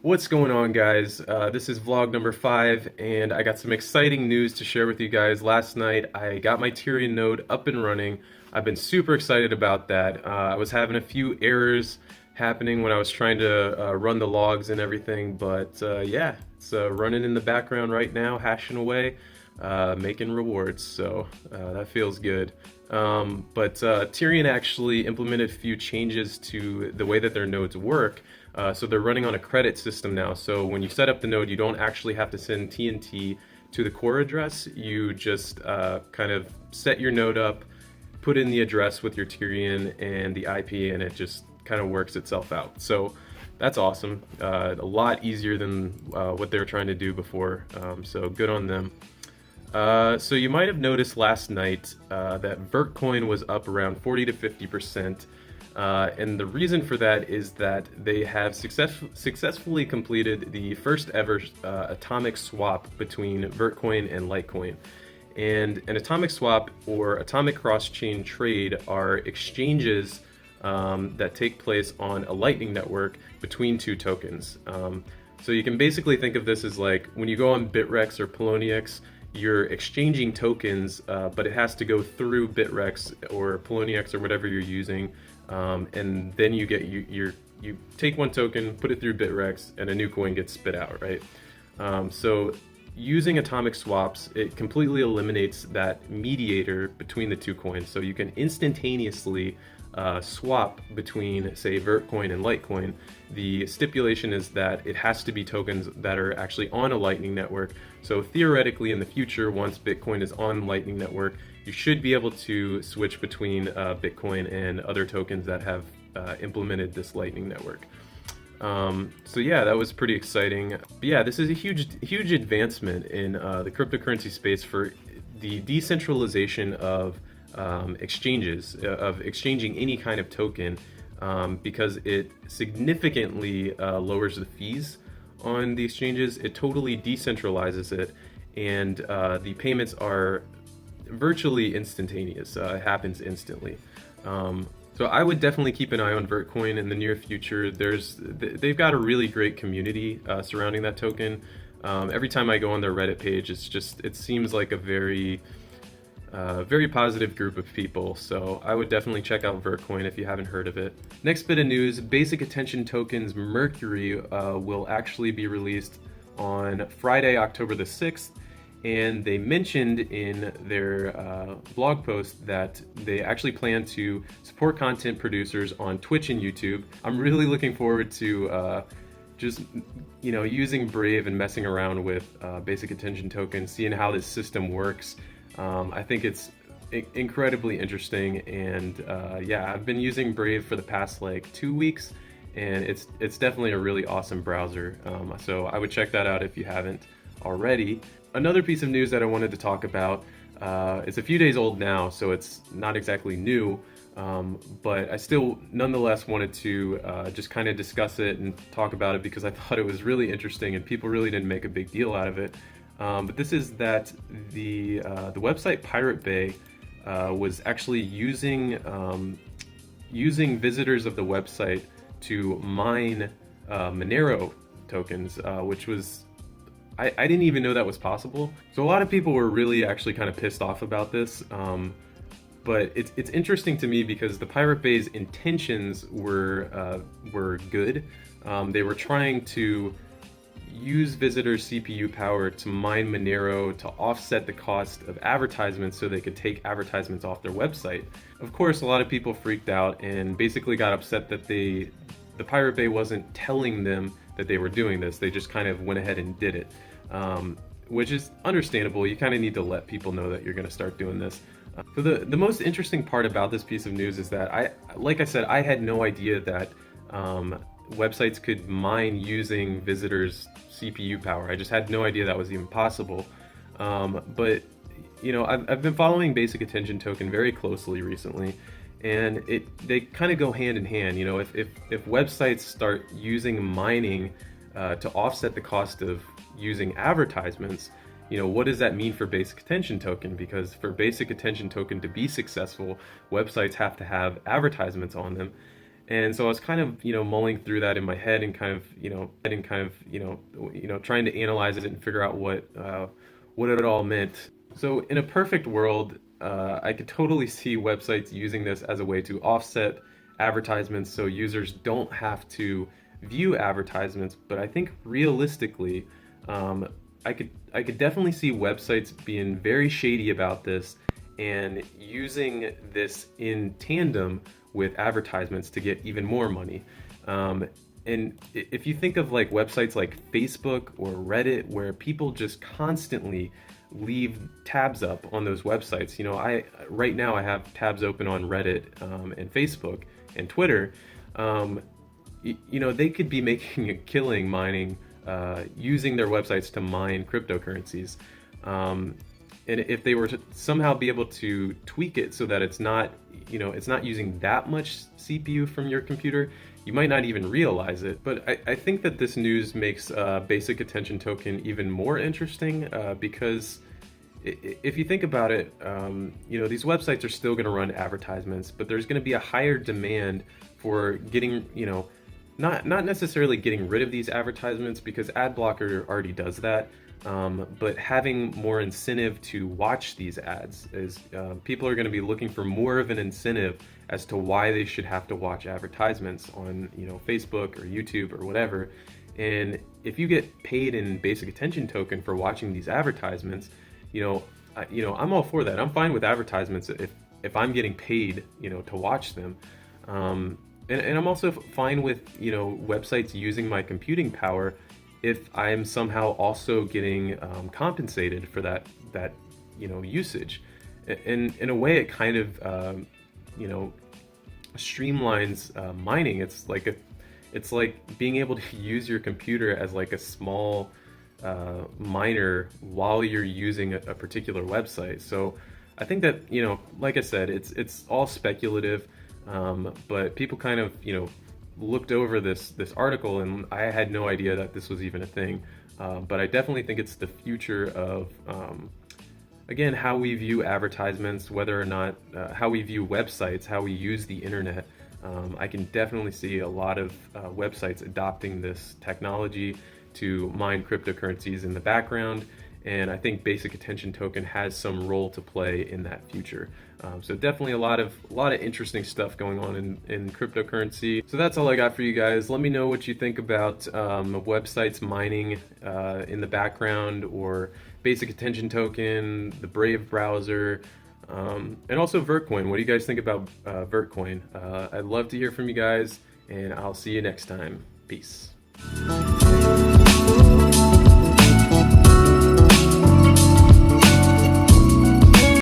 What's going on, guys? This is vlog number 5, and I got some exciting news to share with you guys. Last night, I got my Tierion node up and running. I've been super excited about that. I was having a few errors happening when I was trying to run the logs and everything, but yeah, it's running in the background right now, hashing away, making rewards, so that feels good. But Tierion actually implemented a few changes to the way that their nodes work. So they're running on a credit system now. So when you set up the node, you don't actually have to send TNT to the core address. You just kind of set your node up, put in the address with your Tierion and the IP, and it just kind of works itself out. So that's awesome. A lot easier than what they were trying to do before. So good on them. So you might have noticed last night that Vertcoin was up around 40 to 50%. And the reason for that is that they have successfully completed the first ever atomic swap between Vertcoin and Litecoin. And an atomic swap or atomic cross-chain trade are exchanges that take place on a Lightning network between two tokens. So you can basically think of this as like when you go on Bitrex or Poloniex, you're exchanging tokens, but it has to go through Bitrex or Poloniex or whatever you're using. And then you get you take one token, put it through Bitrex, and a new coin gets spit out, right? So using atomic swaps, it completely eliminates that mediator between the two coins. So you can instantaneously swap between, say, Vertcoin and Litecoin. The stipulation is that it has to be tokens that are actually on a Lightning network. So theoretically, in the future, once Bitcoin is on Lightning network, you should be able to switch between Bitcoin and other tokens that have implemented this Lightning network. So yeah, that was pretty exciting. But yeah, this is a huge advancement in the cryptocurrency space for the decentralization of exchanges, of exchanging any kind of token, because it significantly lowers the fees on the exchanges. It totally decentralizes it, and the payments are virtually instantaneous. It happens instantly. So I would definitely keep an eye on Vertcoin in the near future. They've got a really great community surrounding that token. Every time I go on their Reddit page, it seems like a very positive group of people, so I would definitely check out Vertcoin if you haven't heard of it. Next bit of news, Basic Attention Tokens Mercury will actually be released on Friday, October the 6th, and they mentioned in their blog post that they actually plan to support content producers on Twitch and YouTube. I'm really looking forward to just using Brave and messing around with Basic Attention Tokens, seeing how this system works. I think it's incredibly interesting, and yeah, I've been using Brave for the past like 2 weeks, and it's definitely a really awesome browser. So I would check that out if you haven't already. Another piece of news that I wanted to talk about, it's a few days old now, so it's not exactly new, but I still nonetheless wanted to just kind of discuss it and talk about it because I thought it was really interesting and people really didn't make a big deal out of it. But this is that the website Piratebay was actually using visitors of the website to mine Monero tokens, which was I didn't even know that was possible. So a lot of people were really actually kind of pissed off about this. But it's interesting to me because the Piratebay's intentions were good. They were trying to use visitors' CPU power to mine Monero to offset the cost of advertisements so they could take advertisements off their website. Of course, a lot of people freaked out and basically got upset that the Piratebay wasn't telling them that they were doing this. They just kind of went ahead and did it, which is understandable. You kind of need to let people know that you're going to start doing this. So the most interesting part about this piece of news is that like I said, I had no idea that websites could mine using visitors' CPU power. I just had no idea that was even possible. But I've been following Basic Attention Token very closely recently, and they kind of go hand in hand. If websites start using mining to offset the cost of using advertisements, what does that mean for Basic Attention Token? Because for Basic Attention Token to be successful, websites have to have advertisements on them. And so I was kind of, mulling through that in my head and trying to analyze it and figure out what it all meant. So in a perfect world, I could totally see websites using this as a way to offset advertisements so users don't have to view advertisements. But I think realistically, um, I could definitely see websites being very shady about this and using this in tandem with advertisements to get even more money. And if you think of like websites like Facebook or Reddit, where people just constantly leave tabs up on those websites, I right now I have tabs open on Reddit and Facebook and Twitter. Um, they could be making a killing mining, using their websites to mine cryptocurrencies. Um, and if they were to somehow be able to tweak it so that it's not using that much CPU from your computer, you might not even realize it. But I think that this news makes basic attention token even more interesting, because if you think about it, these websites are still going to run advertisements, but there's going to be a higher demand for getting, not necessarily getting rid of these advertisements, because ad blocker already does that, but having more incentive to watch these ads is, people are going to be looking for more of an incentive as to why they should have to watch advertisements on Facebook or YouTube or whatever. And if you get paid in basic attention token for watching these advertisements, I'm all for that. I'm fine with advertisements if I'm getting paid to watch them. And I'm also fine with websites using my computing power if I'm somehow also getting compensated for that usage. And in a way, it kind of streamlines mining. It's like being able to use your computer as like a small miner while you're using a particular website. So I think that like I said, it's all speculative. But people kind of, looked over this article, and I had no idea that this was even a thing. But I definitely think it's the future of, again, how we view advertisements, whether or not, how we view websites, how we use the internet. I can definitely see a lot of websites adopting this technology to mine cryptocurrencies in the background. And I think basic attention token has some role to play in that future. So definitely a lot of interesting stuff going on in cryptocurrency. So that's all I got for you guys. Let me know what you think about websites mining in the background, or basic attention token, the Brave browser, and also Vertcoin. What do you guys think about Vertcoin? I'd love to hear from you guys, and I'll see you next time. Peace.